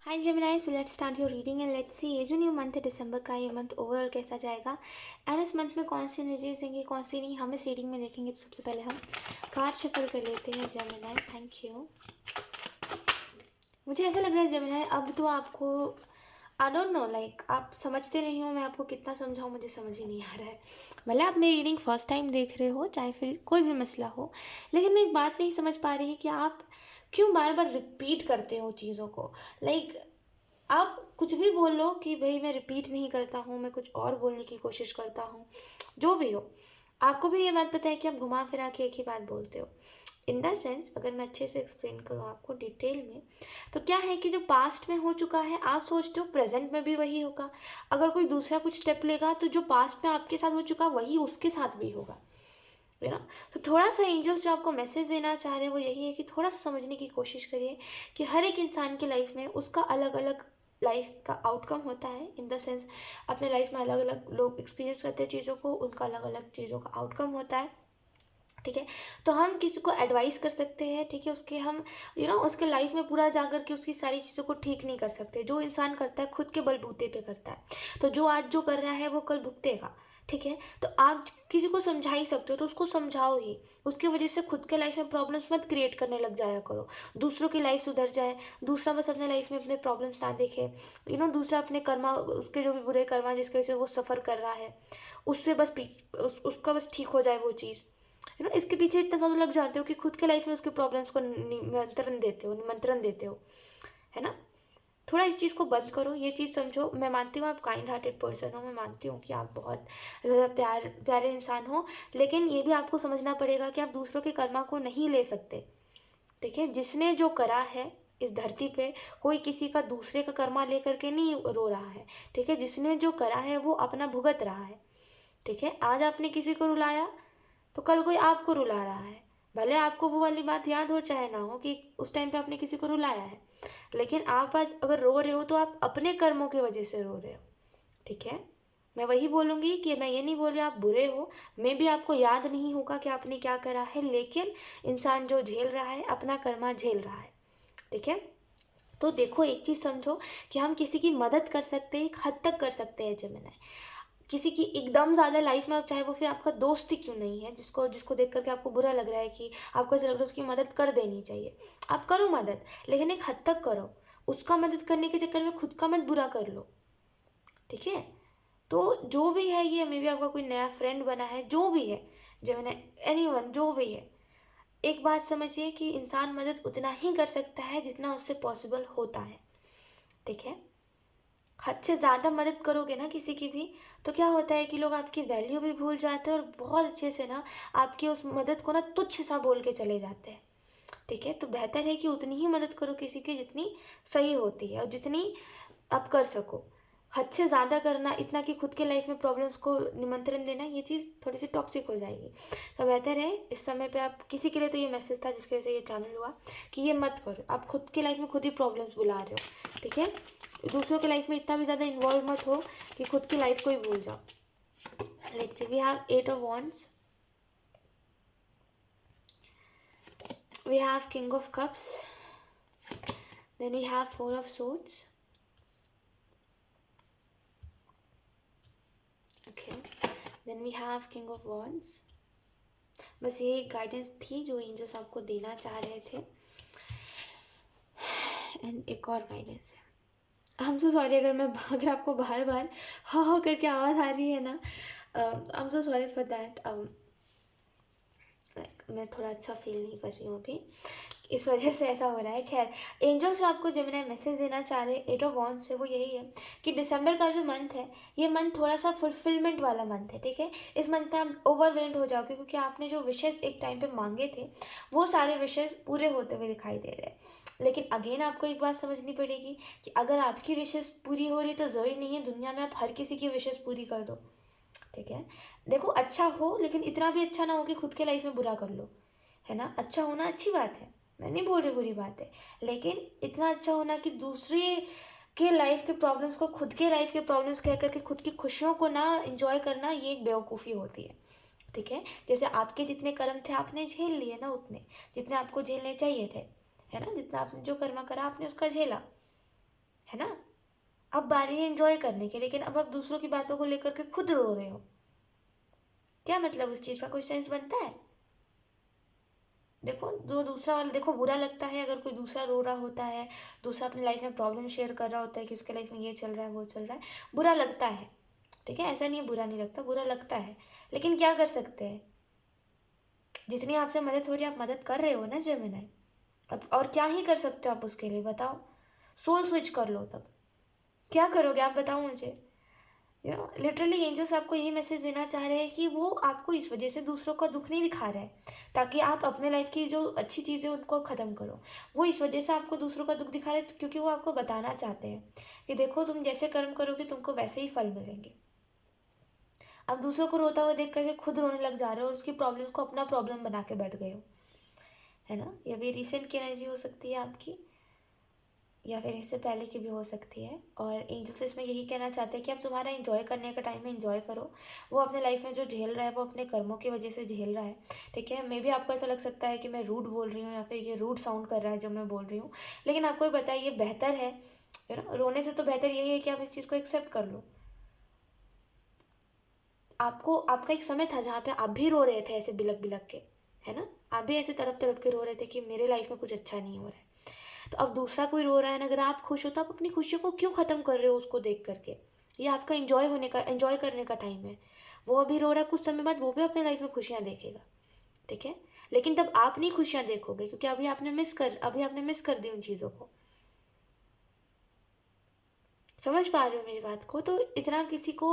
Hi Gemini, so let's start your reading and let's see ये जो new month है दिसंबर का, ये मंथ ओवरऑल कैसा जाएगा एंड इस मंथ में कौन सी एनर्जीज देंगे कौन सी नहीं, हम इस रीडिंग में देखेंगे। तो सबसे पहले हम कार्ड शफल कर लेते हैं जेमिनाई। Thank you. मुझे ऐसा लग रहा है जेमिनाई, अब तो आपको आई डोंट नो लाइक आप समझते नहीं हो। मैं आपको कितना समझाऊँ, मुझे समझ ही नहीं आ रहा है। भले आप मेरी रीडिंग फर्स्ट टाइम देख रहे हो, चाहे फिर कोई भी मसला हो, लेकिन मैं एक बात नहीं समझ पा रही कि आप क्यों बार बार रिपीट करते हो चीज़ों को। लाइक आप कुछ भी बोल लो कि भाई मैं रिपीट नहीं करता हूँ, मैं कुछ और बोलने की कोशिश करता हूँ, जो भी हो। आपको भी ये बात पता है कि आप घुमा फिरा के एक ही बात बोलते हो। इन द सेंस, अगर मैं अच्छे से एक्सप्लेन करूँ आपको डिटेल में, तो क्या है कि जो पास्ट में हो चुका है आप सोचते हो प्रेजेंट में भी वही होगा। अगर कोई दूसरा कुछ स्टेप लेगा तो जो पास्ट में आपके साथ हो चुका वही उसके साथ भी होगा, है ना। तो थोड़ा सा एंजल्स जो आपको मैसेज देना चाह रहे हैं वो यही है कि थोड़ा सा समझने की कोशिश करिए कि हर एक इंसान की लाइफ में उसका अलग अलग लाइफ का आउटकम होता है। इन द सेंस, अपने लाइफ में अलग अलग लोग एक्सपीरियंस करते हैं चीज़ों को, उनका अलग अलग चीज़ों का आउटकम होता है। ठीक है, तो हम किसी को एडवाइस कर सकते हैं, ठीक है, उसके हम उसके लाइफ में पूरा जा कर के उसकी सारी चीज़ों को ठीक नहीं कर सकते। जो इंसान करता है खुद के बलबूते पे करता है, तो जो आज जो कर रहा है वो कल भुगतेगा। ठीक है, तो आप किसी को समझा ही सकते हो तो उसको समझाओ ही। उसकी वजह से खुद के लाइफ में प्रॉब्लम्स मत क्रिएट करने लग जाया करो। दूसरों की लाइफ सुधर जाए, दूसरा बस अपने लाइफ में अपने प्रॉब्लम्स ना देखे। दूसरा अपने कर्मा, उसके जो भी बुरे कर्मा जिसकी वजह से वो सफ़र कर रहा है, उससे बस उसका बस ठीक हो जाए वो चीज़। इसके पीछे इतना ज़्यादा लग जाते हो कि खुद के लाइफ में उसके प्रॉब्लम्स को निमंत्रण देते हो, है ना। थोड़ा इस चीज़ को बंद करो, ये चीज़ समझो। मैं मानती हूँ आप काइंड हार्टेड पर्सन हो, मैं मानती हूँ कि आप बहुत ज़्यादा प्यारे इंसान हो, लेकिन ये भी आपको समझना पड़ेगा कि आप दूसरों के कर्मा को नहीं ले सकते। ठीक है, जिसने जो करा है इस धरती पे, कोई किसी का दूसरे का कर्मा लेकर के नहीं रो रहा है। ठीक है, जिसने जो करा है वो अपना भुगत रहा है। ठीक है, आज आपने किसी को रुलाया तो कल कोई आपको रुला रहा है। भले आपको वो वाली बात याद हो चाहे ना हो कि उस टाइम पे आपने किसी को रुलाया है, लेकिन आप आज अगर रो रहे हो तो आप अपने कर्मों की वजह से रो रहे हो। ठीक है, मैं वही बोलूँगी कि मैं ये नहीं बोल रही आप बुरे हो। मैं भी आपको याद नहीं होगा कि आपने क्या करा है, लेकिन इंसान जो झेल रहा है अपना कर्मा झेल रहा है। ठीक है, तो देखो एक चीज़ समझो कि हम किसी की मदद कर सकते हैं, एक हद तक कर सकते हैं जमेनाय। किसी की एकदम ज़्यादा लाइफ में, चाहे वो फिर आपका दोस्त ही क्यों नहीं है, जिसको जिसको देख करके आपको बुरा लग रहा है कि आपको ऐसा लग रहा है उसकी मदद कर देनी चाहिए, आप करो मदद, लेकिन एक हद तक करो। उसका मदद करने के चक्कर में खुद का मत बुरा कर लो। ठीक है, तो जो भी है, ये मे भी आपका कोई नया फ्रेंड बना है, जो भी है, जब मैंने एनीवन जो भी है, एक बात समझिए कि इंसान मदद उतना ही कर सकता है जितना उससे पॉसिबल होता है। ठीक है, हद से ज़्यादा मदद करोगे ना किसी की भी, तो क्या होता है कि लोग आपकी वैल्यू भी भूल जाते हैं और बहुत अच्छे से ना आपकी उस मदद को ना तुच्छ सा बोल के चले जाते हैं। ठीक है, तो बेहतर है कि उतनी ही मदद करो किसी की जितनी सही होती है और जितनी आप कर सको। हद से ज़्यादा करना, इतना कि खुद के लाइफ में प्रॉब्लम्स को निमंत्रण देना, ये चीज़ थोड़ी सी टॉक्सिक हो जाएगी। तो बेहतर है इस समय पे आप किसी के लिए, तो ये मैसेज था जिसकी वजह से ये चैनल हुआ, कि ये मत करो। आप खुद की लाइफ में खुद ही प्रॉब्लम्स बुला रहे हो। ठीक है, दूसरों की लाइफ में इतना भी ज़्यादा इन्वॉल्व मत हो कि खुद की लाइफ को ही भूल जाओ। Let's see, we have 8 of wands, we have king of cups, then we have 4 of swords. Okay, then we have king of wands. बस ये गाइडेंस थी जो एंजल्स आपको देना चाह रहे थे। एंड एक और गाइडेंस है, आई एम सो सॉरी अगर आपको बार बार हाँ हाँ करके आवाज़ आ रही है ना, I am so sorry for that. मैं थोड़ा अच्छा फील नहीं कर रही हूँ अभी, इस वजह से ऐसा हो रहा है। खैर, एंजल्स जो आपको जेमिनी मैसेज देना चाह रहे हैं 8 ऑफ wands से, वो यही है कि दिसंबर का जो मंथ है, ये मंथ थोड़ा सा फुलफिलमेंट वाला मंथ है। ठीक है, इस मंथ में आप ओवरवेल्ड हो जाओगे क्योंकि आपने जो विशेष एक टाइम पे मांगे थे वो सारे विशेष पूरे होते हुए दिखाई दे रहे हैं। लेकिन अगेन आपको एक बात समझनी पड़ेगी कि अगर आपकी विशेष पूरी हो रही तो ज़रूरी नहीं है दुनिया में आप हर किसी की विशेष पूरी कर दो। ठीक है, देखो अच्छा हो, लेकिन इतना भी अच्छा ना हो कि खुद के लाइफ में बुरा कर लो, है ना। अच्छा होना अच्छी बात है, मैं नहीं बोल रही बुरी बात है, लेकिन इतना अच्छा होना कि दूसरे के लाइफ के प्रॉब्लम्स को खुद के लाइफ के प्रॉब्लम्स कह करके खुद की खुशियों को ना एंजॉय करना, ये एक बेवकूफ़ी होती है। ठीक है, जैसे आपके जितने कर्म थे आपने झेल लिए ना, उतने जितने आपको झेलने चाहिए थे, है ना, जितना आपने जो कर्म करा आपने उसका झेला। है ना। अब बारी है एंजॉय करने की, लेकिन अब आप दूसरों की बातों को लेकर के खुद रो रहे हो। क्या मतलब, उस चीज़ का कोई सेंस बनता है? देखो, जो दूसरा वाला, देखो बुरा लगता है अगर कोई दूसरा रो रहा होता है, दूसरा अपनी लाइफ में प्रॉब्लम शेयर कर रहा होता है कि उसके लाइफ में ये चल रहा है वो चल रहा है, बुरा लगता है। ठीक है, ऐसा नहीं है बुरा नहीं लगता, बुरा लगता है। लेकिन क्या कर सकते हैं, जितनी आपसे मदद हो रही है आप मदद कर रहे हो ना जेमिनी। अब और क्या ही कर सकते हो आप उसके लिए, बताओ। सोल स्विच कर लो, तब क्या करोगे आप, बताओ मुझे। लिटरली एंजल्स आपको यही मैसेज देना चाह रहे हैं कि वो आपको इस वजह से दूसरों का दुख नहीं दिखा रहे हैं ताकि आप अपने लाइफ की जो अच्छी चीज़ें उनको ख़त्म करो। वो इस वजह से आपको दूसरों का दुख दिखा रहे हैं क्योंकि वो आपको बताना चाहते हैं कि देखो, तुम जैसे कर्म करोगे तुमको वैसे ही फल मिलेंगे। अब दूसरों को रोता हुआ देख करके खुद रोने लग जा रहे हो और उसकी प्रॉब्लम को अपना प्रॉब्लम बना के बैठ गए हो, है ना। ये भी रिसेंट की एनर्जी हो सकती है आपकी, या फिर इससे पहले की भी हो सकती है। और एंजल्स इसमें यही कहना चाहते हैं कि अब तुम्हारा एंजॉय करने का टाइम है, एंजॉय करो। वो अपने लाइफ में जो झेल रहा है वो अपने कर्मों की वजह से झेल रहा है। ठीक है, मे भी आपको ऐसा लग सकता है कि मैं रूड बोल रही हूँ या फिर ये रूड साउंड कर रहा है जो मैं बोल रही हूँ, लेकिन आपको भी पता है ये बेहतर है। रोने से तो बेहतर यही है कि आप इस चीज़ को एक्सेप्ट कर लो। आपको, आपका एक समय था जहाँ पे आप भी रो रहे थे ऐसे बिलक बिलक के, है ना। आप भी ऐसे तड़प तड़प के रो रहे थे कि मेरे लाइफ में कुछ अच्छा नहीं हो रहा है। तो अब दूसरा कोई रो रहा है ना, अगर आप खुश हो तो आप अपनी खुशियों को क्यों ख़त्म कर रहे हो उसको देख करके। ये आपका एंजॉय होने का, एंजॉय करने का टाइम है। वो अभी रो रहा है, कुछ समय बाद वो भी अपने लाइफ में खुशियाँ देखेगा। ठीक है, लेकिन तब आप नहीं खुशियाँ देखोगे क्योंकि अभी आपने मिस कर दी उन चीज़ों को। समझ पा रहे हो मेरी बात को। तो इतना किसी को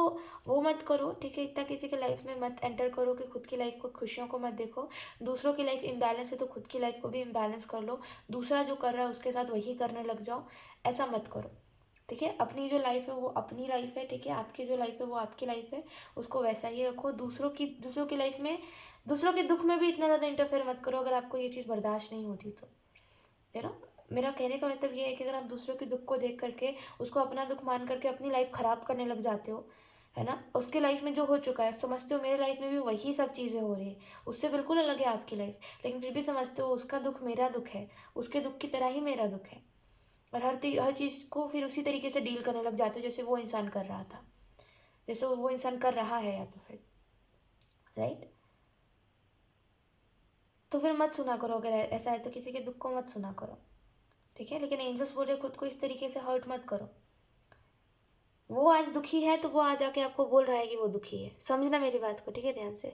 वो मत करो, ठीक है, इतना किसी के लाइफ में मत एंटर करो कि खुद की लाइफ को, खुशियों को मत देखो। दूसरों की लाइफ इम्बैलेंस है तो खुद की लाइफ को भी इम्बैलेंस कर लो। दूसरा जो कर रहा है उसके साथ वही करने लग जाओ, ऐसा मत करो। ठीक है, अपनी जो लाइफ है वो अपनी लाइफ है, ठीक है, आपकी जो लाइफ है वो आपकी लाइफ है, उसको वैसा ही रखो। दूसरों की लाइफ में, दूसरों के दुख में भी इतना ज़्यादा इंटरफेयर मत करो अगर आपको ये चीज़ बर्दाश्त नहीं होती तो, है ना। मेरा कहने का मतलब ये है कि अगर आप दूसरों के दुख को देख करके उसको अपना दुख मान करके अपनी लाइफ ख़राब करने लग जाते हो, है ना, उसके लाइफ में जो हो चुका है समझते हो मेरे लाइफ में भी वही सब चीज़ें हो रही है, उससे बिल्कुल अलग है आपकी लाइफ, लेकिन फिर भी समझते हो उसका दुख मेरा दुख है, उसके दुख की तरह ही मेरा दुख है। और हर चीज़ को फिर उसी तरीके से डील करने लग जाते हो जैसे वो इंसान कर रहा था, जैसे वो इंसान कर रहा है, या तो फिर, राइट। तो फिर मत सुना करो, अगर ऐसा है तो किसी के दुख को मत सुना करो। ठीक है, लेकिन एंजल्स बोल रहे खुद को इस तरीके से हर्ट मत करो। वो आज दुखी है तो वो आज आके आपको बोल रहा है कि वो दुखी है, समझना मेरी बात को, ठीक है, ध्यान से।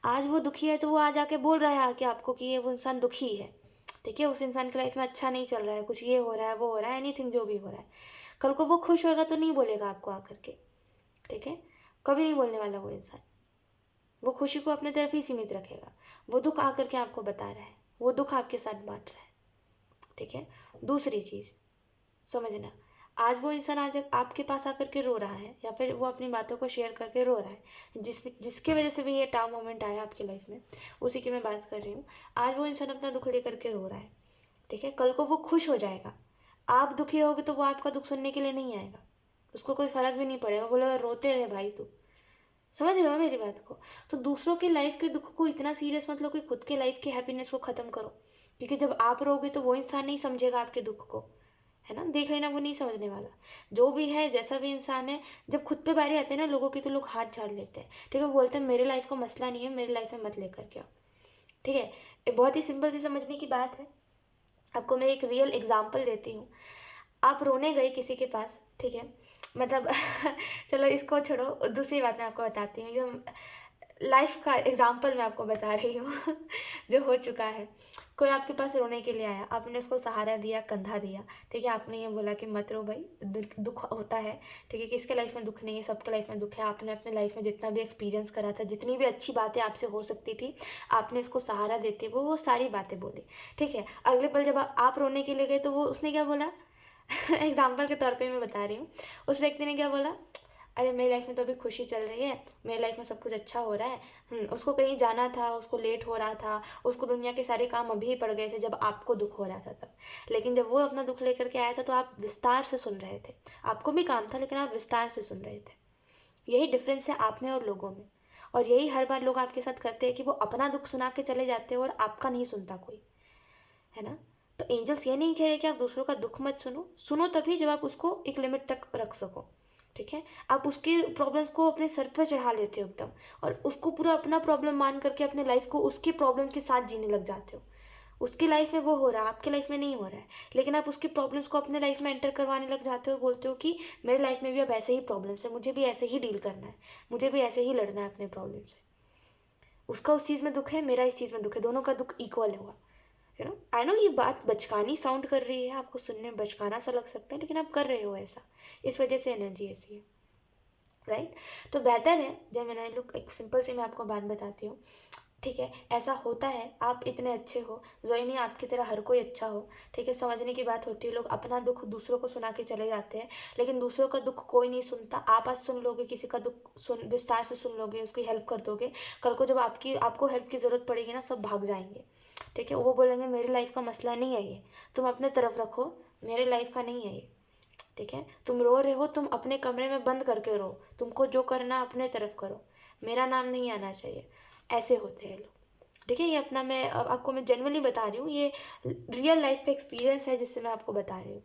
आज वो दुखी है तो वो आज आके बोल रहा है आके आपको कि ये वो इंसान दुखी है। ठीक है, उस इंसान की लाइफ में अच्छा नहीं चल रहा है, कुछ ये हो रहा है वो हो रहा है, एनीथिंग जो भी हो रहा है। कल को वो खुश होगा तो नहीं बोलेगा आपको आकर के। ठीक है, कभी नहीं बोलने वाला वो इंसान। वो खुशी को अपने तरफ ही सीमित रखेगा। वो दुख आकर के आपको बता रहा है, वो दुख आपके साथ बांट रहा है। ठीक है, दूसरी चीज़ समझना, आज वो इंसान आज आपके पास आकर के रो रहा है या फिर वो अपनी बातों को शेयर करके रो रहा है, जिसके वजह से भी ये टाउ मोमेंट आया आपकी लाइफ में, उसी की मैं बात कर रही हूँ। आज वो इंसान अपना दुख लेकर के रो रहा है, ठीक है, कल को वो खुश हो जाएगा। आप दुखी रहोगे तो वो आपका दुख सुनने के लिए नहीं आएगा, उसको कोई फर्क भी नहीं पड़ेगा, बोलेगा रोते रहे भाई तू। समझ रहे हो मेरी बात को। तो दूसरों के लाइफ के दुख को इतना सीरियस मतलब कि खुद के लाइफ की हैप्पीनेस को ख़त्म करो, क्योंकि जब आप रोगे तो वो इंसान नहीं समझेगा आपके दुख को, है ना, देख लेना, वो नहीं समझने वाला। जो भी है, जैसा भी इंसान है, जब खुद पे बारी आती है ना लोगों की तो लोग हाथ झाड़ लेते हैं। ठीक है, वो बोलते हैं मेरे लाइफ का मसला नहीं है, मेरे लाइफ में मत लेकर के आओ। ठीक है, एक बहुत ही सिंपल सी समझने की बात है। आपको मैं एक रियल एग्जांपल देती हूँ। आप रोने गए किसी के पास, ठीक है, मतलब चलो इसको छोड़ो, दूसरी बात मैं आपको बताती हूँ, एकदम लाइफ का एग्जाम्पल मैं आपको बता रही हूँ जो हो चुका है। कोई आपके पास रोने के लिए आया, आपने उसको सहारा दिया, कंधा दिया, ठीक है, आपने ये बोला कि मत रो भाई, दुख होता है, ठीक है, किसके लाइफ में दुख नहीं है, सबके लाइफ में दुख है। आपने अपने लाइफ में जितना भी एक्सपीरियंस करा था, जितनी भी अच्छी बातें आपसे हो सकती थी, आपने इसको सहारा देते वो सारी बातें बोली। ठीक है, अगले पल जब आप रोने के लिए गए तो वो उसने क्या बोला एग्जाम्पल के तौर पे मैं बता रही हूँ, उस व्यक्ति ने क्या बोला, अरे मेरी लाइफ में तो अभी खुशी चल रही है, मेरी लाइफ में सब कुछ अच्छा हो रहा है। उसको कहीं जाना था, उसको लेट हो रहा था, उसको दुनिया के सारे काम अभी ही पड़ गए थे जब आपको दुख हो रहा था तब। लेकिन जब वो अपना दुख लेकर के आया था तो आप विस्तार से सुन रहे थे, आपको भी काम था लेकिन आप विस्तार से सुन रहे थे। यही डिफरेंस है आप में और लोगों में। और यही हर बार लोग आपके साथ करते हैं कि वो अपना दुख सुना के चले जाते हैं और आपका नहीं सुनता कोई, है ना। तो एंजल्स ये नहीं कह रहे कि आप दूसरों का दुख मत सुनो, सुनो तभी जब आप उसको एक लिमिट तक रख सको, ठीक है। आप उसके प्रॉब्लम्स को अपने सर पर चढ़ा लेते हो एकदम, और उसको पूरा अपना प्रॉब्लम मान करके अपने लाइफ को उसके प्रॉब्लम के साथ जीने लग जाते हो। उसकी लाइफ में वो हो रहा है, आपके लाइफ में नहीं हो रहा है, लेकिन आप उसकी प्रॉब्लम्स को अपने लाइफ में एंटर करवाने लग जाते हो और बोलते हो कि मेरे लाइफ में भी अब ऐसे ही प्रॉब्लम्स है, मुझे भी ऐसे ही डील करना है, मुझे भी ऐसे ही लड़ना है अपने प्रॉब्लम से। उसका उस चीज़ में दुख है, मेरा इस चीज़ में दुख है, दोनों का दुख इक्वल हुआ। आई नो ये बात बचकानी साउंड कर रही है, आपको सुनने में बचकाना सा लग सकता है, लेकिन आप कर रहे हो ऐसा, इस वजह से एनर्जी ऐसी है, राइट। तो बेहतर है, जब मैंने लुक एक सिंपल सी मैं आपको बात बताती हूँ, ठीक है। ऐसा होता है, आप इतने अच्छे हो, ज़रूरी नहीं आपकी तरह हर कोई अच्छा हो, ठीक है। समझने की बात होती है, लोग अपना दुख दूसरों को सुना के चले जाते हैं, लेकिन दूसरों का दुख कोई नहीं सुनता। आप आज सुन लोगे, किसी का दुख सुन विस्तार से सुन लोगे, उसकी हेल्प कर दोगे, कल को जब आपको हेल्प की ज़रूरत पड़ेगी ना, सब भाग जाएंगे, ठीक है। वो बोलेंगे मेरी लाइफ का मसला नहीं है ये, तुम अपने तरफ रखो, मेरे लाइफ का नहीं है ये, ठीक है। तुम रो रहे हो, तुम अपने कमरे में बंद करके रो, तुमको जो करना अपने तरफ करो, मेरा नाम नहीं आना चाहिए। ऐसे होते हैं लोग, ठीक है। ये अपना मैं आपको मैं जनरली बता रही हूँ, ये रियल लाइफ का एक्सपीरियंस है जिससे मैं आपको बता रही हूँ।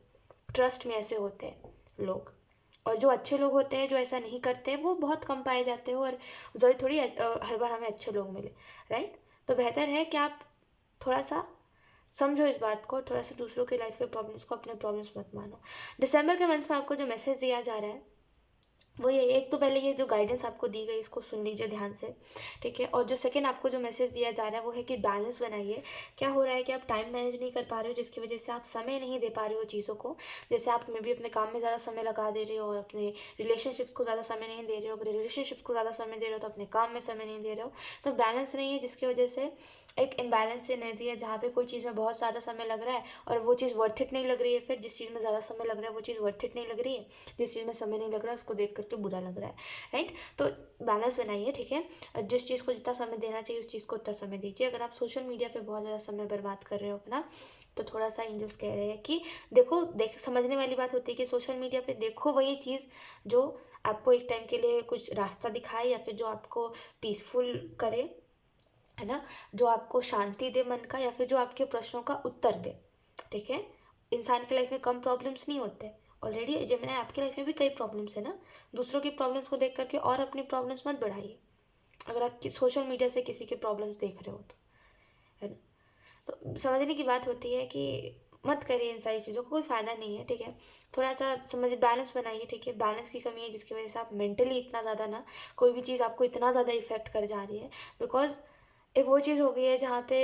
ट्रस्ट में ऐसे होते हैं लोग, और जो अच्छे लोग होते हैं जो ऐसा नहीं करते हैं वो बहुत कम पाए जाते हैं, और ज़रूरी थोड़ी हर बार हमें अच्छे लोग मिले, राइट। तो बेहतर है कि आप थोड़ा सा समझो इस बात को, थोड़ा सा दूसरों की लाइफ के प्रॉब्लम्स को अपने प्रॉब्लम्स मत मानो। दिसंबर के मंथ में आपको जो मैसेज दिया जा रहा है वो ये, एक तो पहले ये जो गाइडेंस आपको दी गई इसको सुन लीजिए ध्यान से, ठीक है। और जो सेकंड आपको जो मैसेज दिया जा रहा है वो है कि बैलेंस बनाइए। क्या हो रहा है कि आप टाइम मैनेज नहीं कर पा रहे हो, जिसकी वजह से आप समय नहीं दे पा रहे हो चीज़ों को। जैसे आप मे भी अपने काम में ज़्यादा समय लगा दे रहे हो और अपने रिलेशनशिप्स को ज़्यादा समय नहीं दे रहे हो, अगर रिलेशनशिप को ज़्यादा समय दे रहे हो तो अपने काम में समय नहीं दे रहे हो, तो बैलेंस नहीं है, जिसकी वजह से एक इम्बैलेंस एनर्जी है, जहाँ पे कोई चीज़ में बहुत ज़्यादा समय लग रहा है और वो चीज़ वर्थ इट नहीं लग रही है, फिर जिस चीज़ में ज़्यादा समय लग रहा है वो चीज़ वर्थ इट नहीं लग रही है, जिस चीज़ में समय नहीं लग रहा है उसको देख करके बुरा लग रहा है, राइट। तो बैलेंस बनाइए, ठीक है। जिस चीज़ को जितना समय देना चाहिए उस चीज़ को उतना समय दीजिए। अगर आप सोशल मीडिया पे बहुत ज़्यादा समय बर्बाद कर रहे हो अपना, तो थोड़ा सा एंजल्स कह रहे हैं कि देखो, समझने वाली बात होती है कि सोशल मीडिया पे देखो वही चीज़ जो आपको एक टाइम के लिए कुछ रास्ता दिखाए, या फिर जो आपको पीसफुल करे, है ना, जो आपको शांति दे मन का, या फिर जो आपके प्रश्नों का उत्तर दे, ठीक है। इंसान की लाइफ में कम प्रॉब्लम्स नहीं होते, ऑलरेडी जब मैंने आपकी लाइफ में भी कई प्रॉब्लम्स है ना, दूसरों की प्रॉब्लम्स को देख करके और अपनी प्रॉब्लम्स मत बढ़ाइए, अगर आप सोशल मीडिया से किसी के प्रॉब्लम्स देख रहे हो तो, है ना। तो समझने की बात होती है कि मत करिए इन सारी चीज़ों को, कोई फ़ायदा नहीं है, ठीक है। थोड़ा सा समझ बैलेंस बनाइए, ठीक है। बैलेंस की कमी है जिसकी वजह से आप मेंटली इतना ज़्यादा ना, कोई भी चीज़ आपको इतना ज़्यादा इफेक्ट कर जा रही है, बिकॉज एक वो चीज़ हो गई है जहाँ पे,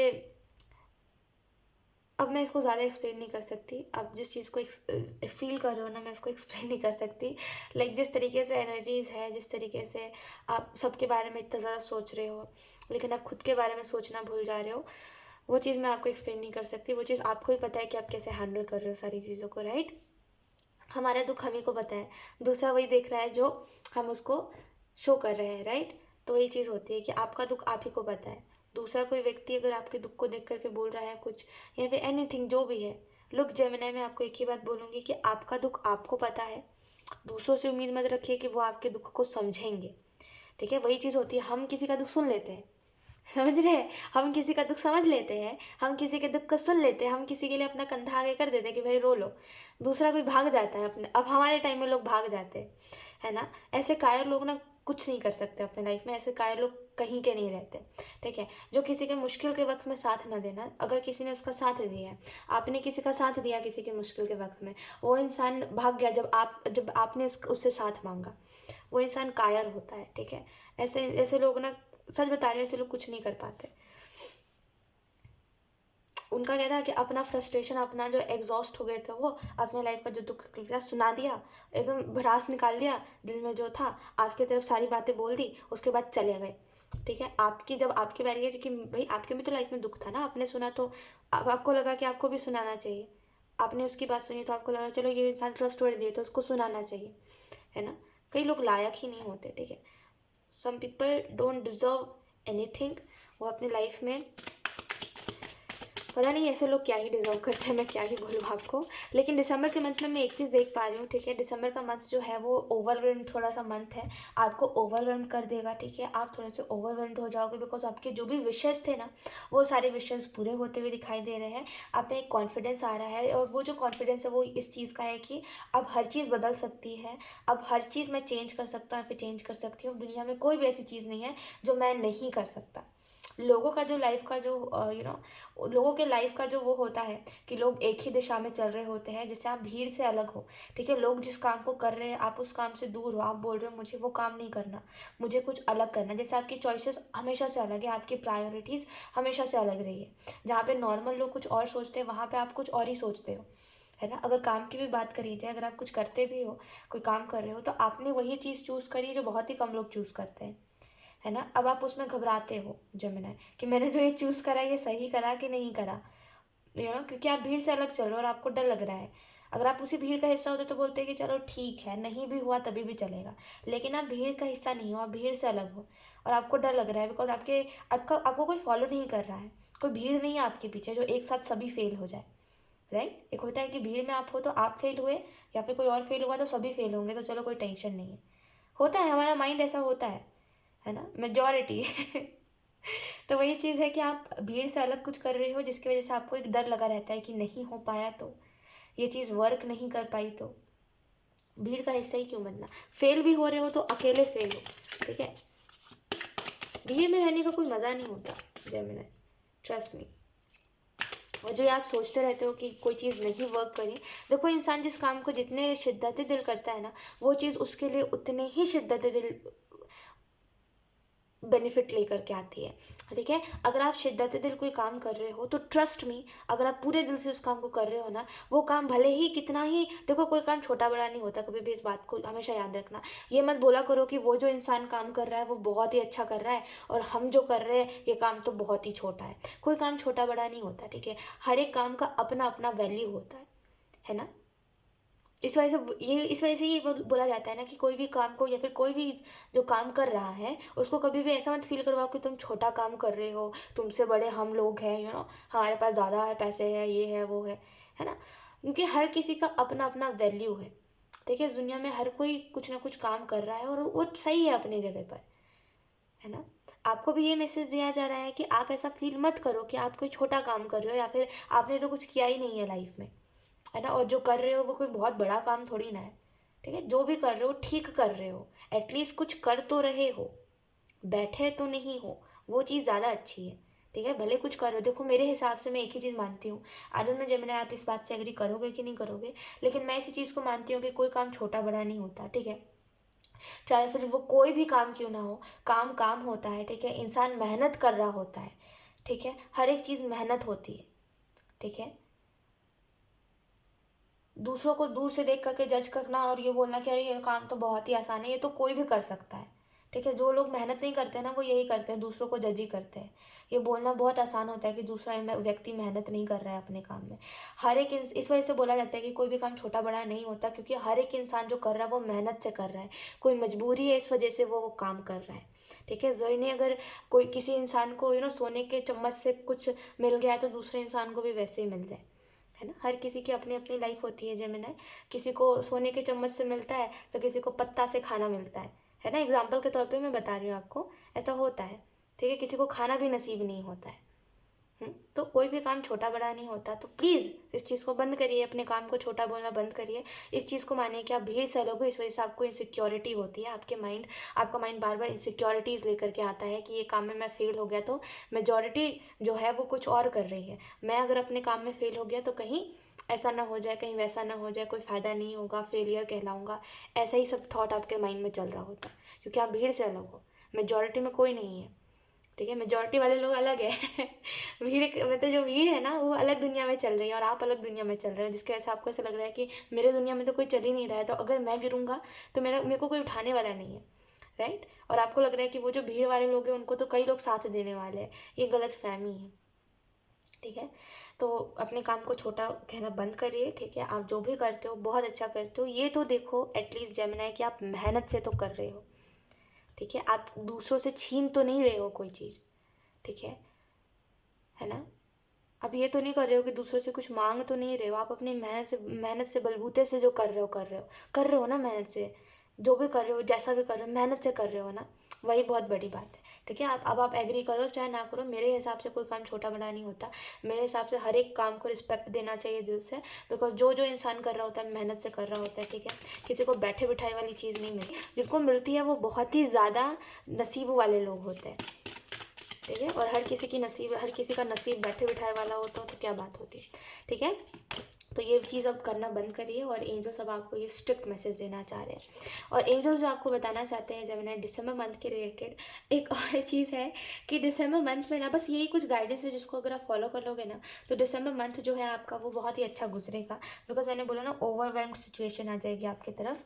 अब मैं इसको ज़्यादा एक्सप्लेन नहीं कर सकती, अब जिस चीज़ को फील कर रहे हो ना, मैं उसको एक्सप्लेन नहीं कर सकती। लाइक जिस तरीके से एनर्जीज है, जिस तरीके से आप सबके बारे में इतना ज़्यादा सोच रहे हो, लेकिन आप खुद के बारे में सोचना भूल जा रहे हो, वो चीज़ मैं आपको एक्सप्लेन नहीं कर सकती। वो चीज़ आपको ही पता है कि आप कैसे हैंडल कर रहे हो सारी चीज़ों को, राइट। हमारा दुख हम ही को पता है, दूसरा वही देख रहा है जो हम उसको शो कर रहे हैं, राइट। तो वही चीज़ होती है कि आपका दुख आप ही को पता है, दूसरा कोई व्यक्ति अगर आपके दुख को देख करके बोल रहा है कुछ, या फिर एनीथिंग जो भी है। लुक जेमिनी, मैं आपको एक ही बात बोलूँगी कि आपका दुख आपको पता है, दूसरों से उम्मीद मत रखिए कि वो आपके दुख को समझेंगे, ठीक है। वही चीज़ होती है, हम किसी का दुख सुन लेते हैं, समझ रहे हैं, हम किसी का दुख समझ लेते हैं, हम किसी के दुख को सुन लेते हैं, हम किसी के लिए अपना कंधा आगे कर देते हैं कि भाई रो लो, दूसरा कोई भाग जाता है अपने। अब हमारे टाइम में लोग भाग जाते हैं, है ना। ऐसे कायर लोग ना कुछ नहीं कर सकते अपने लाइफ में, ऐसे कायर लोग कहीं के नहीं रहते, ठीक है। जो किसी के मुश्किल के वक्त में साथ ना देना, अगर किसी ने उसका साथ दिया है, आपने किसी का साथ दिया किसी के मुश्किल के वक्त में, वो इंसान भाग गया जब आपने उससे साथ मांगा, वो इंसान कायर होता है, ठीक है। ऐसे ऐसे लोग ना, सच बता रहे हैं, ऐसे लोग कुछ नहीं कर पाते। उनका क्या था कि अपना फ्रस्ट्रेशन, अपना जो एग्जॉस्ट हो गए थे वो, अपने लाइफ का जो दुख तकलीफ था सुना दिया, एकदम भड़ास निकाल दिया, दिल में जो था आपकी तरफ सारी बातें बोल दी, उसके बाद चले गए, ठीक है। आपकी जब आपकी बारी है कि भाई आपके भी तो लाइफ में दुख था ना, आपने सुना, तो अब आपको लगा कि आपको भी सुनाना चाहिए, आपने उसकी बात सुनी तो आपको लगा चलो ये इंसान ट्रस्टवर्दी है तो उसको सुनाना चाहिए, है ना। कई लोग लायक ही नहीं होते, ठीक है। Some people don't deserve anything, वो अपनी लाइफ में पता नहीं ऐसे लोग क्या ही डिज़र्व करते हैं, मैं क्या ही बोलूँ आपको। लेकिन दिसंबर के मंथ में मैं एक चीज़ देख पा रही हूँ, ठीक है, दिसंबर का मंथ जो है वो ओवरवेल्म थोड़ा सा मंथ है, आपको ओवरवेल्म कर देगा, ठीक है। आप थोड़े से ओवरवेल्म्ड हो जाओगे, बिकॉज आपके जो भी विशेज़ थे ना, वो सारे विशेज़ पूरे होते हुए दिखाई दे रहे हैं। आप में एक कॉन्फिडेंस आ रहा है, और वो जो कॉन्फिडेंस है वो इस चीज़ का है कि अब हर चीज़ बदल सकती है, अब हर चीज़ मैं चेंज कर सकता हूँ, फिर चेंज कर सकती हूँ। दुनिया में कोई भी ऐसी चीज़ नहीं है जो मैं नहीं कर सकता। लोगों का जो लाइफ का जो लोगों के लाइफ का जो वो होता है कि लोग एक ही दिशा में चल रहे होते हैं, जैसे आप भीड़ से अलग हो, ठीक है। लोग जिस काम को कर रहे हैं आप उस काम से दूर हो, आप बोल रहे हो मुझे वो काम नहीं करना, मुझे कुछ अलग करना। जैसे आपकी चॉइसेस हमेशा से अलग है, आपकी प्रायोरिटीज़ हमेशा से अलग रही है। जहाँ पे नॉर्मल लोग कुछ और सोचते हैं, वहाँ पे आप कुछ और ही सोचते हो, है ना। अगर काम की भी बात करी जाए, अगर आप कुछ करते भी हो, कोई काम कर रहे हो, तो आपने वही चीज़ चूज़ करी जो बहुत ही कम लोग चूज़ करते हैं, है ना। अब आप उसमें घबराते हो जेमिनी कि मैंने जो ये चूज़ करा ये सही करा कि नहीं करा, क्योंकि आप भीड़ से अलग चल रहे हो और आपको डर लग रहा है। अगर आप उसी भीड़ का हिस्सा होते तो बोलते कि चलो ठीक है, नहीं भी हुआ तभी भी चलेगा। लेकिन आप भीड़ का हिस्सा नहीं हो, आप भीड़ से अलग हो, और आपको डर लग रहा है बिकॉज आपको कोई फॉलो नहीं कर रहा है, कोई भीड़ नहीं है आपके पीछे जो एक साथ सभी फेल हो जाए, राइट। एक होता है कि भीड़ में आप हो तो आप फेल हुए, या फिर कोई और फेल हुआ तो सभी फेल होंगे, तो चलो कोई टेंशन नहीं है। होता है, हमारा माइंड ऐसा होता है ना, मेजॉरिटी। तो वही चीज़ है कि आप भीड़ से अलग कुछ कर रहे हो, जिसकी वजह से आपको एक डर लगा रहता है कि नहीं हो पाया तो, ये चीज़ वर्क नहीं कर पाई तो। भीड़ का हिस्सा ही क्यों बनना, फेल भी हो रहे हो तो अकेले फेल हो, ठीक है। भीड़ में रहने का कोई मज़ा नहीं होता जेमिनी, ट्रस्ट मी। और जो आप सोचते रहते हो कि कोई चीज़ नहीं वर्क करी, देखो इंसान जिस काम को जितने शिद्दत दिल करता है ना, वो चीज़ उसके लिए उतने ही शिद्दत दिल बेनिफिट लेकर के आती है, ठीक है। अगर आप शिद्दत दिल कोई काम कर रहे हो तो ट्रस्ट मी, अगर आप पूरे दिल से उस काम को कर रहे हो ना, वो काम भले ही कितना ही, देखो कोई काम छोटा बड़ा नहीं होता, कभी भी इस बात को हमेशा याद रखना। ये मत बोला करो कि वो जो इंसान काम कर रहा है वो बहुत ही अच्छा कर रहा है और हम जो कर रहे हैं ये काम तो बहुत ही छोटा है। कोई काम छोटा बड़ा नहीं होता, ठीक है। हर एक काम का अपना अपना वैल्यू होता है ना। इस वजह से ये बोला जाता है ना कि कोई भी काम को, या फिर कोई भी जो काम कर रहा है उसको कभी भी ऐसा मत फील करवाओ कि तुम छोटा काम कर रहे हो, तुमसे बड़े हम लोग हैं, हमारे पास ज़्यादा है, पैसे है, ये है वो है ना। क्योंकि हर किसी का अपना अपना वैल्यू है, ठीक है। इस दुनिया में हर कोई कुछ ना कुछ काम कर रहा है और वो सही है अपनी जगह पर, है ना। आपको भी ये मैसेज दिया जा रहा है कि आप ऐसा फील मत करो कि आप कोई छोटा काम कर रहे हो, या फिर आपने तो कुछ किया ही नहीं है लाइफ में, है ना। और जो कर रहे हो वो कोई बहुत बड़ा काम थोड़ी ना है, ठीक है। जो भी कर रहे हो ठीक कर रहे हो, एटलीस्ट कुछ कर तो रहे हो, बैठे तो नहीं हो, वो चीज़ ज़्यादा अच्छी है, ठीक है। भले कुछ कर रहे हो, देखो मेरे हिसाब से मैं एक ही चीज़ मानती हूँ, आई डोंट नो जेमिनी आप इस बात से एग्री करोगे कि नहीं करोगे, लेकिन मैं इसी चीज़ को मानती हूँ कि कोई काम छोटा बड़ा नहीं होता, ठीक है। चाहे फिर वो कोई भी काम क्यों ना हो, काम काम होता है, ठीक है। इंसान मेहनत कर रहा होता है, ठीक है। हर एक चीज़ मेहनत होती है, ठीक है। दूसरों को दूर से देख करके जज करना और ये बोलना कि अरे ये काम तो बहुत ही आसान है, ये तो कोई भी कर सकता है, ठीक है। जो लोग मेहनत नहीं करते ना वो यही करते हैं, दूसरों को जज ही करते हैं। ये बोलना बहुत आसान होता है कि दूसरा व्यक्ति मेहनत नहीं कर रहा है अपने काम में। हर एक इस वजह से बोला जाता है कि कोई भी काम छोटा बड़ा नहीं होता, क्योंकि हर एक इंसान जो कर रहा है वो मेहनत से कर रहा है, कोई मजबूरी है इस वजह से वो काम कर रहा है, ठीक है। जरूरी नहीं अगर कोई किसी इंसान को सोने के चम्मच से कुछ मिल गया है तो दूसरे इंसान को भी वैसे ही मिल जाए, है ना। हर किसी की अपनी अपनी लाइफ होती है जेमिनी। किसी को सोने के चम्मच से मिलता है तो किसी को पत्ता से खाना मिलता है ना। एग्जाम्पल के तौर पे मैं बता रही हूँ आपको, ऐसा होता है, ठीक है। किसी को खाना भी नसीब नहीं होता है। तो कोई भी काम छोटा बड़ा नहीं होता, तो प्लीज़ इस चीज़ को बंद करिए, अपने काम को छोटा बोलना बंद करिए। इस चीज़ को मानिए कि आप भीड़ से अलग हो, इस वजह से आपको इनसिक्योरिटी होती है, आपका माइंड बार बार इनसिक्योरिटीज़ लेकर के आता है कि ये काम में मैं फेल हो गया तो मेजॉरिटी जो है वो कुछ और कर रही है, मैं अगर अपने काम में फेल हो गया तो कहीं ऐसा ना हो जाए, कहीं वैसा ना हो जाए, कोई फ़ायदा नहीं होगा, फेलियर कहलाऊँगा। ऐसा ही सब थॉट आपके माइंड में चल रहा होता है, क्योंकि आप भीड़ से अलग हो, मेजॉरिटी में कोई नहीं है, ठीक है। मेजॉरिटी वाले लोग अलग है। भीड़ मतलब जो भीड़ है ना वो अलग दुनिया में चल रही है और आप अलग दुनिया में चल रहे हो, जिसके वजह से आपको ऐसा लग रहा है कि मेरे दुनिया में तो कोई चल ही नहीं रहा है, तो अगर मैं गिरूंगा तो मेरे को कोई उठाने वाला नहीं है, राइट। और आपको लग रहा है कि वो जो भीड़ वाले लोग हैं उनको तो कई लोग साथ देने वाले हैं, ये गलत फहमी है, ठीक है। तो अपने काम को छोटा कहना बंद करिए, ठीक है। आप जो भी करते हो बहुत अच्छा करते हो, ये तो देखो एटलीस्ट जेमिनी कि आप मेहनत से तो कर रहे हो, ठीक है। आप दूसरों से छीन तो नहीं रहे हो कोई चीज़, ठीक है ना। आप ये तो नहीं कर रहे हो कि दूसरों से कुछ मांग तो नहीं रहे हो, आप अपनी मेहनत से बलबूते से जो कर रहे हो ना, मेहनत से जो भी कर रहे हो, जैसा भी कर रहे हो, मेहनत से कर रहे हो ना, वही बहुत बड़ी बात है। ठीक है, आप एग्री करो चाहे ना करो, मेरे हिसाब से कोई काम छोटा बड़ा नहीं होता। मेरे हिसाब से हर एक काम को रिस्पेक्ट देना चाहिए दिल से, बिकॉज जो जो इंसान कर रहा होता है मेहनत से कर रहा होता है। ठीक है, किसी को बैठे बिठाए वाली चीज़ नहीं मिलती, जिनको मिलती है वो बहुत ही ज़्यादा नसीब वाले लोग होते हैं। ठीक है, और हर किसी का नसीब बैठे बिठाए वाला होता तो क्या बात होती। ठीक है, तो ये चीज़ अब करना बंद करिए। और एंजल्स अब आपको ये स्ट्रिक्ट मैसेज देना चाह रहे हैं। और एंजल्स जो आपको बताना चाहते हैं जब मैंने दिसंबर मंथ के रिलेटेड, एक और चीज़ है कि दिसंबर मंथ में ना बस यही कुछ गाइडेंस है जिसको अगर आप फॉलो कर लोगे ना, तो दिसंबर मंथ जो है आपका वो बहुत ही अच्छा गुजरेगा। बिकॉज मैंने बोला ना, ओवरवेल्म्ड सिचुएशन आ जाएगी आपकी तरफ।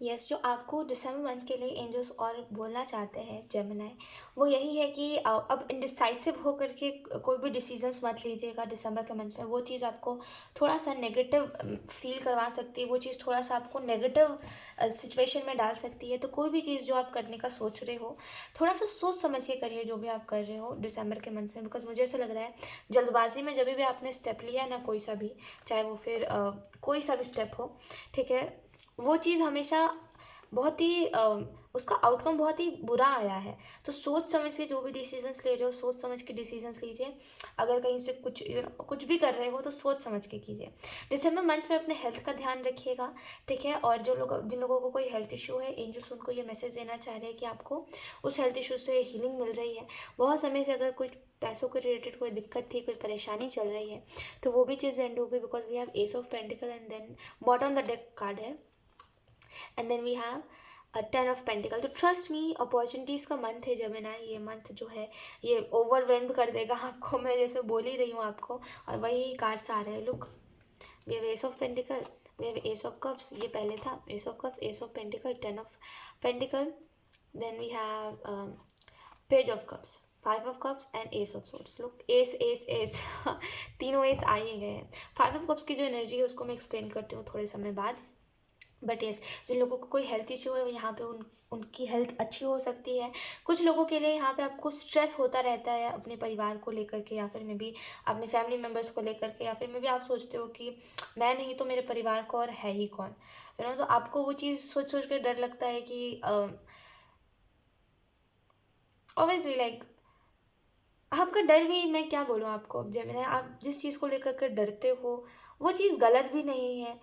यस, जो आपको दिसंबर मंथ के लिए एंजल्स और बोलना चाहते हैं जेमिनी, वो यही है कि अब इंडिसाइसिव होकर के कोई भी डिसीजंस मत लीजिएगा दिसंबर के मंथ में। वो चीज़ आपको थोड़ा सा नेगेटिव फील करवा सकती है, वो चीज़ थोड़ा सा आपको नेगेटिव सिचुएशन में डाल सकती है। तो कोई भी चीज़ जो आप करने का सोच रहे हो, थोड़ा सा सोच समझ के करिए जो भी आप कर रहे हो दिसंबर के मंथ में। बिकॉज मुझे ऐसा लग रहा है जल्दबाजी में जब भी आपने स्टेप लिया ना, कोई सा भी, चाहे वो फिर कोई सा भी स्टेप हो, ठीक है, वो चीज़ हमेशा बहुत ही उसका आउटकम बहुत ही बुरा आया है। तो सोच समझ के जो भी डिसीजंस ले रहे हो, सोच समझ के डिसीजंस लीजिए। अगर कहीं से कुछ भी कर रहे हो तो सोच समझ के कीजिए। दिसंबर मंथ में अपने हेल्थ का ध्यान रखिएगा। ठीक है, और जिन लोगों को कोई हेल्थ इशू है, एंजल्स उनको ये मैसेज देना चाह रहे हैं कि आपको उस हेल्थ इशू से हीलिंग मिल रही है। बहुत समय से अगर कुछ पैसों के रिलेटेड कोई दिक्कत थी, कोई परेशानी चल रही है, तो वो भी चीज़ एंड होगी। Because we have ace of pentacles and then bottom the deck card है, and then we have 10 of pentacles. तो ट्रस्ट मी, अपॉर्चुनिटीज़ का मंथ है जेमिनी। ये मंथ जो है ये ओवरवेल्म्ड कर देगा आपको, मैं जैसे बोल ही रही हूँ आपको। और वही कार्ड्स आ रहे हैं, look, we have ace of pentacle, we have ace of cups, ये पहले था ace of cups, ace of pentacle, 10 of pentacle, then we have page of cups, 5 of cups and ace of swords. Look, ace ace ace तीनों ace आ ही गए हैं। 5 of cups की जो एनर्जी है उसको मैं एक्सप्लेन करती हूँ थोड़े समय बाद। बट येस, जिन लोगों को कोई हेल्थ इशू है, यहाँ पे उनकी हेल्थ अच्छी हो सकती है। कुछ लोगों के लिए यहाँ पे आपको स्ट्रेस होता रहता है अपने परिवार को लेकर के, या फिर मे बी अपने फैमिली मेम्बर्स को लेकर के, या फिर मे बी आप सोचते हो कि मैं नहीं तो मेरे परिवार को और है ही कौन, तो आपको वो चीज़ सोच सोच के डर लगता है कि ऑब्वियसली लाइक आपका डर भी, मैं क्या बोलूँ आपको, अब जब मैंने आप जिस चीज़ को लेकर के डरते हो वो चीज़ गलत भी नहीं है,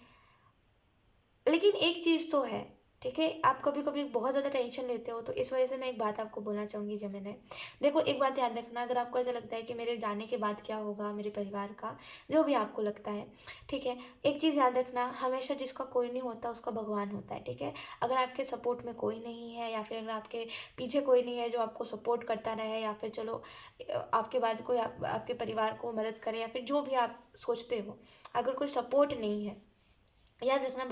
लेकिन एक चीज़ तो है। ठीक है, आप कभी कभी बहुत ज़्यादा टेंशन लेते हो, तो इस वजह से मैं एक बात आपको बोलना चाहूँगी जमीन है। देखो, एक बात याद रखना, अगर आपको ऐसा लगता है कि मेरे जाने के बाद क्या होगा मेरे परिवार का, जो भी आपको लगता है, ठीक है, एक चीज़ याद रखना, हमेशा जिसका कोई नहीं होता उसका भगवान होता है। ठीक है, अगर आपके सपोर्ट में कोई नहीं है, या फिर अगर आपके पीछे कोई नहीं है जो आपको सपोर्ट करता रहे, या फिर चलो आपके बाद कोई आपके परिवार को मदद करे, या फिर जो भी आप सोचते हो, अगर कोई सपोर्ट नहीं है, याद रखना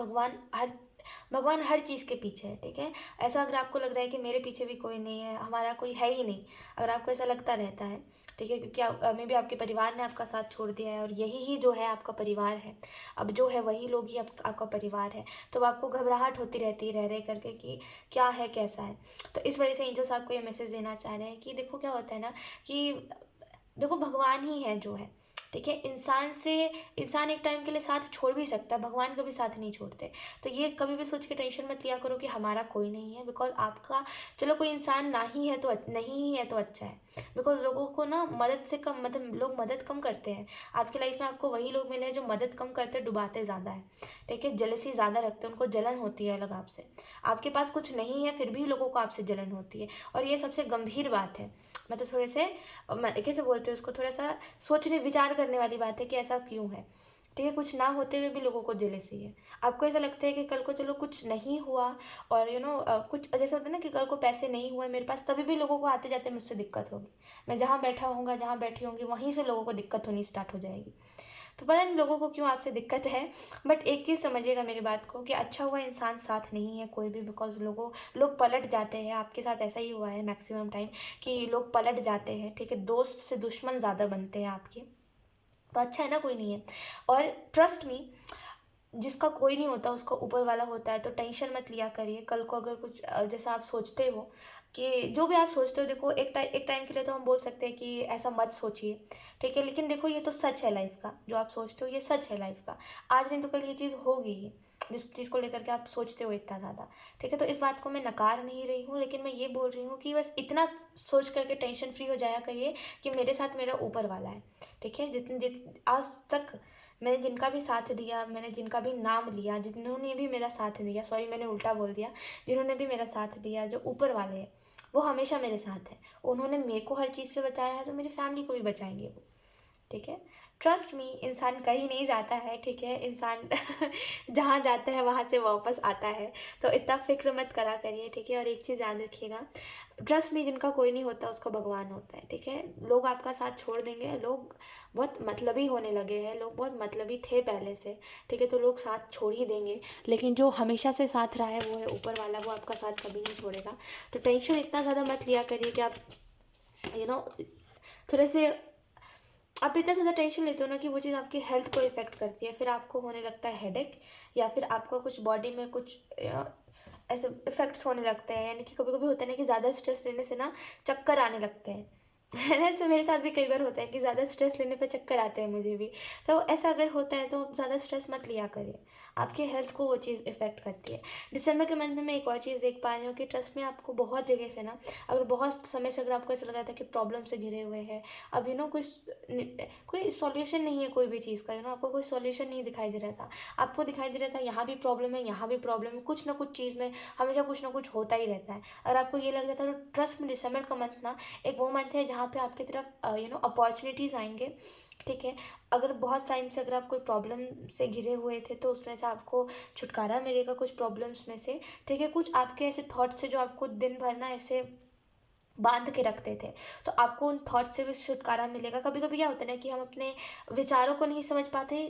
भगवान हर चीज़ के पीछे है। ठीक है, ऐसा अगर आपको लग रहा है कि मेरे पीछे भी कोई नहीं है, हमारा कोई है ही नहीं, अगर आपको ऐसा लगता रहता है, ठीक है, क्योंकि मे बी आपके परिवार ने आपका साथ छोड़ दिया है और यही ही जो है आपका परिवार है, अब जो है वही लोग ही आपका परिवार है, तो आपको घबराहट होती रहती है रह करके कि क्या है कैसा है। तो इस वजह से एंजल्स आपको ये मैसेज देना चाह रहे हैं कि देखो क्या होता है ना, कि देखो भगवान ही है जो है। ठीक है, इंसान एक टाइम के लिए साथ छोड़ भी सकता है, भगवान कभी साथ नहीं छोड़ते। तो ये कभी भी सोच के टेंशन मत लिया करो कि हमारा कोई नहीं है, बिकॉज आपका चलो कोई इंसान ना ही है तो नहीं ही है तो अच्छा है। बिकॉज लोगों को ना मदद से कम, मतलब लोग मदद कम करते हैं आपकी लाइफ में, आपको वही लोग मिले हैं जो मदद कम करते, डुबाते ज़्यादा है। ठीक है, जलसी ज़्यादा रखते हैं, उनको जलन होती है अलग आपसे। आपके पास कुछ नहीं है फिर भी लोगों को आपसे जलन होती है, और ये सबसे गंभीर बात है। मतलब थोड़े से कैसे बोलते हैं उसको, थोड़ा सा सोचने विचार करने वाली बात है कि ऐसा क्यों है। ठीक है, कुछ ना होते हुए भी लोगों को जेलसी है। आपको ऐसा लगता है कि कल को चलो कुछ नहीं हुआ, और कुछ जैसे होता है ना कि कल को पैसे नहीं हुए मेरे पास, तभी भी लोगों को आते जाते मुझसे दिक्कत होगी। मैं जहाँ बैठा होऊंगा, जहाँ बैठी होंगी, वहीं से लोगों को दिक्कत होनी स्टार्ट हो जाएगी। तो पता नहीं लोगों को क्यों आपसे दिक्कत है। बट एक चीज़ समझिएगा मेरी बात को, कि अच्छा हुआ इंसान साथ नहीं है कोई भी, बिकॉज लोग पलट जाते हैं। आपके साथ ऐसा ही हुआ है मैक्सिमम टाइम, कि लोग पलट जाते हैं। ठीक है, दोस्त से दुश्मन ज़्यादा बनते हैं आपके। तो अच्छा है ना, कोई नहीं है। और ट्रस्ट मी, जिसका कोई नहीं होता उसका ऊपर वाला होता है। तो टेंशन मत लिया करिए, कल को अगर कुछ जैसा आप सोचते हो कि जो भी आप सोचते हो, देखो एक टाइम के लिए तो हम बोल सकते हैं कि ऐसा मत सोचिए, ठीक है, लेकिन देखो ये तो सच है लाइफ का, जो आप सोचते हो ये सच है लाइफ का, आज नहीं तो कल ये चीज़ होगी ही, जिस चीज़ को लेकर के आप सोचते हो इतना ज़्यादा, ठीक है। तो इस बात को मैं नकार नहीं रही हूँ, लेकिन मैं ये बोल रही हूँ कि बस इतना सोच करके टेंशन फ्री हो जाया करिए कि मेरे साथ मेरा ऊपर वाला है, ठीक है। आज तक मैंने जिनका भी साथ दिया, मैंने जिनका भी नाम लिया, जिन्होंने भी मेरा साथ दिया, सॉरी मैंने उल्टा बोल दिया, जिन्होंने भी मेरा साथ दिया, जो ऊपर वाले हैं वो हमेशा मेरे साथ है, उन्होंने मेरे को हर चीज़ से बचाया है, तो मेरी फैमिली को भी बचाएंगे वो, ठीक है। ट्रस्ट मी, इंसान कहीं नहीं जाता है, ठीक है, इंसान जहाँ जाता है वहाँ से वापस आता है, तो इतना फिक्र मत करा करिए, ठीक है। और एक चीज़ याद रखिएगा, ट्रस्ट मी, जिनका कोई नहीं होता उसका भगवान होता है, ठीक है। लोग आपका साथ छोड़ देंगे, लोग बहुत मतलबी होने लगे हैं, लोग बहुत मतलबी थे पहले से, ठीक है, तो लोग साथ छोड़ ही देंगे, लेकिन जो हमेशा से साथ रहा है वो है ऊपर वाला, वो आपका साथ कभी नहीं छोड़ेगा। तो टेंशन इतना ज़्यादा मत लिया करिए कि आप थोड़े से, आप इतना ज़्यादा टेंशन लेते हो ना कि वो चीज़ आपकी हेल्थ को इफेक्ट करती है, फिर आपको होने लगता है हेडेक, या फिर आपका कुछ बॉडी में कुछ ऐसे इफेक्ट्स होने लगते हैं, यानी कि कभी कभी होता है ना कि ज़्यादा स्ट्रेस लेने से ना चक्कर आने लगते हैं। ऐसे मेरे साथ भी कई बार होता है कि ज़्यादा स्ट्रेस लेने पे चक्कर आते हैं मुझे भी। तो ऐसा अगर होता है तो ज़्यादा स्ट्रेस मत लिया करिए, आपके हेल्थ को वो चीज़ इफेक्ट करती है। दिसंबर के मंथ में मैं एक और चीज़ देख पा रही हूँ कि ट्रस्ट में आपको बहुत जगह से ना, अगर बहुत समय से अगर आपको ऐसा लग रहा था कि प्रॉब्लम से घिरे हुए हैं, अब कोई सॉल्यूशन नहीं है कोई भी चीज़ का, आपको कोई सॉल्यूशन नहीं दिखाई दे रहा था, आपको दिखाई दे रहा था यहाँ भी प्रॉब्लम है, यहाँ भी प्रॉब्लम है, कुछ ना कुछ चीज़ में हमेशा कुछ ना कुछ होता ही रहता है। अगर आपको ये लग रहा था, तो ट्रस्ट में दिसंबर का मंथ ना एक वो मंथ है जहाँ पे आपकी तरफ अपॉर्चुनिटीज़ आएंगे, ठीक है। अगर बहुत टाइम से अगर आप कोई प्रॉब्लम से घिरे हुए थे तो उसमें से आपको छुटकारा मिलेगा, कुछ प्रॉब्लम्स में से, ठीक है। कुछ आपके ऐसे थॉट से जो आपको दिन भर ना ऐसे बांध के रखते थे, तो आपको उन थॉट से भी छुटकारा मिलेगा। कभी कभी क्या होता है ना कि हम अपने विचारों को नहीं समझ पाते,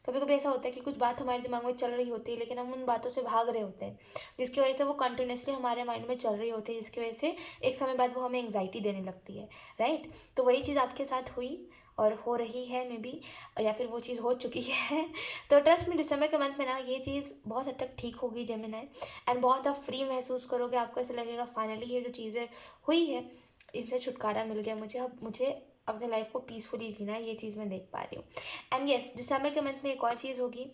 कभी कभी ऐसा होता है कि कुछ बात हमारे दिमाग में चल रही होती है, लेकिन हम उन बातों से भाग रहे होते हैं, जिसकी वजह से वो कंटिन्यूसली हमारे माइंड में चल रही होती है, जिसकी वजह से एक समय बाद वो हमें एंग्जाइटी देने लगती है, राइट। तो वही चीज़ आपके साथ हुई और हो रही है मे बी, या फिर वो चीज़ हो चुकी है। तो ट्रस्ट में दिसंबर के मंथ में ना ये चीज़ बहुत हद तक ठीक होगी जेमिनी, एंड बहुत आप फ्री महसूस करोगे, आपको ऐसा लगेगा फाइनली ये जो चीज़ें हुई है इनसे छुटकारा मिल गया मुझे, अब मुझे अपने लाइफ को पीसफुली जीना है, ये चीज़ मैं देख पा रही हूँ। एंड यस, दिसंबर के मंथ में एक और चीज़ होगी,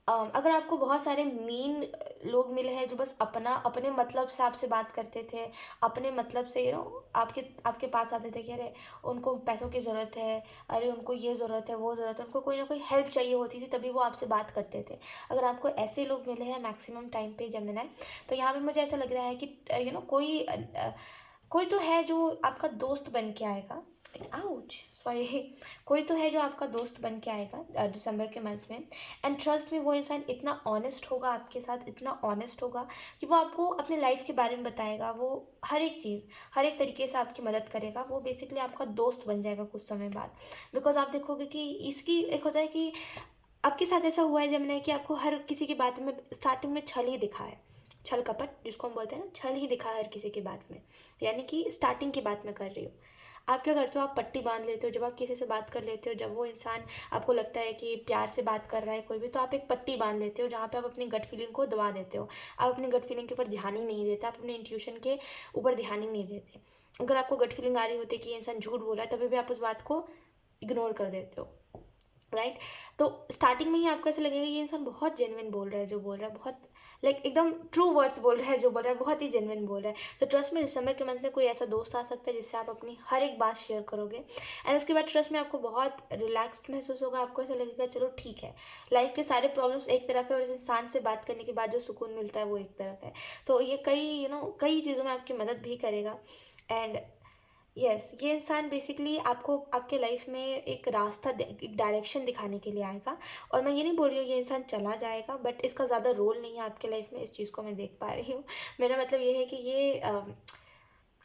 अगर आपको बहुत सारे मीन लोग मिले हैं जो बस अपने मतलब से आपसे बात करते थे, अपने मतलब से आपके आपके पास आते थे कि अरे उनको पैसों की ज़रूरत है, अरे उनको ये ज़रूरत है, वो ज़रूरत है, उनको कोई ना कोई हेल्प चाहिए होती थी, तभी वो आपसे बात करते थे। अगर आपको ऐसे लोग मिले हैं मैक्सिमम टाइम पे जेमिनी, तो यहाँ पे मुझे ऐसा लग रहा है कि कोई तो है जो आपका दोस्त बन के आएगा, आउच सॉरी, कोई तो है जो आपका दोस्त बन के आएगा दिसंबर के मंथ में। एंड ट्रस्ट में वो इंसान इतना ऑनेस्ट होगा आपके साथ, इतना ऑनेस्ट होगा कि वो आपको अपने लाइफ के बारे में बताएगा, वो हर एक चीज़ हर एक तरीके से आपकी मदद करेगा, वो बेसिकली आपका दोस्त बन जाएगा कुछ समय बाद। बिकॉज आप देखोगे कि इसकी एक होता है कि आपके साथ ऐसा हुआ है जब कि आपको हर किसी की बात में स्टार्टिंग में छल ही दिखा है, छल कपट जिसको हम बोलते हैं ना, छल ही दिखा है हर किसी की बात में, यानी कि स्टार्टिंग की बात मैं कर रही हूँ। आप क्या करते हो, आप पट्टी बांध लेते हो जब आप किसी से बात कर लेते हो, जब वो इंसान आपको लगता है कि प्यार से बात कर रहा है कोई भी, तो आप एक पट्टी बांध लेते हो जहाँ पे आप अपनी गट फीलिंग को दबा देते हो, आप अपनी गट फीलिंग के ऊपर ध्यान ही नहीं देते, आप अपने इंट्यूशन के ऊपर ध्यान ही नहीं देते। अगर आपको गट फीलिंग आ रही होती है कि ये इंसान झूठ बोल रहा है, तभी भी आप उस बात को इग्नोर कर देते हो, राइट। तो स्टार्टिंग में ही आपको ऐसा लगेगा ये इंसान बहुत जेन्युइन बोल रहा है, जो बोल रहा है बहुत एकदम ट्रू वर्ड्स बोल रहा है, जो बोल रहा है बहुत ही जेन्युइन बोल रहा है। तो ट्रस्ट में दिसंबर के मंथ में कोई ऐसा दोस्त आ सकता है जिससे आप अपनी हर एक बात शेयर करोगे, एंड उसके बाद ट्रस्ट में आपको बहुत रिलैक्स्ड महसूस होगा, आपको ऐसा लगेगा चलो ठीक है, लाइफ के सारे प्रॉब्लम्स एक तरफ है और इस इंसान से बात करने के बाद जो सुकून मिलता है वो एक तरफ है। तो ये कई चीज़ों में आपकी मदद भी करेगा। एंड यस, ये इंसान बेसिकली आपको आपके लाइफ में एक रास्ता एक डायरेक्शन दिखाने के लिए आएगा, और मैं ये नहीं बोल रही हूँ ये इंसान चला जाएगा, बट इसका ज़्यादा रोल नहीं है आपके लाइफ में, इस चीज़ को मैं देख पा रही हूँ। मेरा मतलब ये है कि ये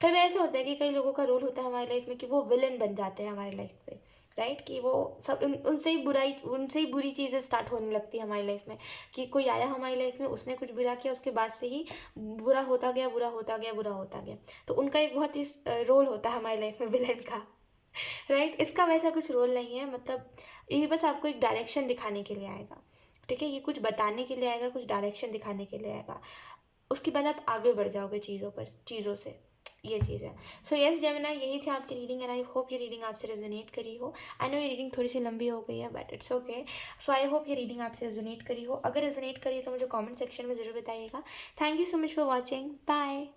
कई बार ऐसे होता है कि कई लोगों का रोल होता है हमारी लाइफ में कि वो विलन बन जाते हैं हमारी लाइफ में, राइट। कि वो सब उनसे ही बुरी चीज़ें स्टार्ट होने लगती है हमारी लाइफ में, कि कोई आया हमारी लाइफ में, उसने कुछ बुरा किया, उसके बाद से ही बुरा होता गया, बुरा होता गया, बुरा होता गया। तो उनका एक बहुत ही रोल होता है हमारी लाइफ में विलन का, राइट। इसका वैसा कुछ रोल नहीं है, मतलब ये बस आपको एक डायरेक्शन दिखाने के लिए आएगा, ठीक है। ये कुछ बताने के लिए आएगा, कुछ डायरेक्शन दिखाने के लिए आएगा। उसके बाद आप आगे बढ़ जाओगे चीज़ों से, ये चीज़ है। सो यस जेमिनी, यही थी आपकी रीडिंग एंड आई होप ये रीडिंग आपसे रेजोनेट करी हो। आई नो ये रीडिंग थोड़ी सी लंबी हो गई है but it's okay. So I hope ये रीडिंग आपसे रेजोनेट करी हो। अगर रेजोनेट करी है तो मुझे कमेंट सेक्शन में ज़रूर बताइएगा। Thank you so much for watching, bye.